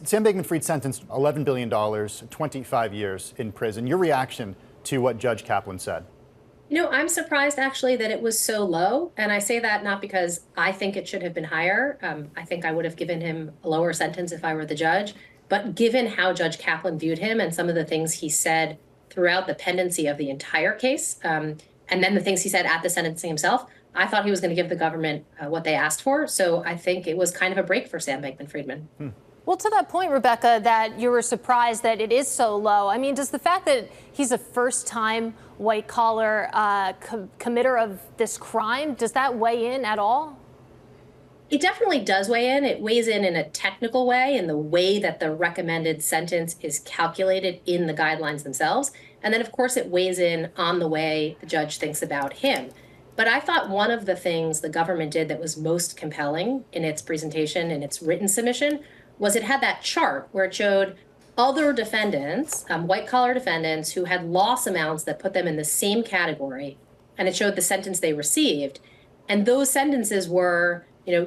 Sam Bankman-Fried sentenced $11 billion, 25 years in prison. Your reaction to what Judge Kaplan said? I'm surprised actually that it was so low. And I say that not because I think it should have been higher. I think I would have given him a lower sentence if I were the judge. But given how Judge Kaplan viewed him and some of the things he said throughout the pendency of the entire case, and then the things he said at the sentencing himself, I thought he was going to give the government what they asked for. So I think it was kind of a break for Sam Bankman-Fried. Well, to that point, Rebecca, that you were surprised that it is so low. I mean, does the fact that he's a first-time white-collar committer of this crime, does that weigh in at all? It definitely does weigh in. It weighs in a technical way, in the way that the recommended sentence is calculated in the guidelines themselves. And then, of course, it weighs in on the way the judge thinks about him. But I thought one of the things the government did that was most compelling in its presentation, in its written submission, was it had that chart where it showed other defendants, white-collar defendants, who had loss amounts that put them in the same category, and it showed the sentence they received. And those sentences were,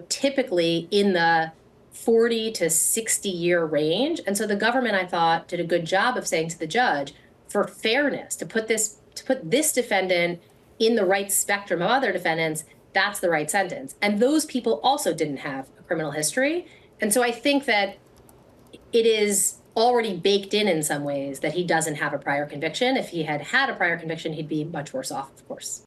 typically in the 40 to 60-year range. And so the government, I thought, did a good job of saying to the judge, for fairness, to put this defendant in the right spectrum of other defendants, that's the right sentence. And those people also didn't have a criminal history. And so I think that it is already baked in some ways that he doesn't have a prior conviction. If he had had a prior conviction, he'd be much worse off, of course.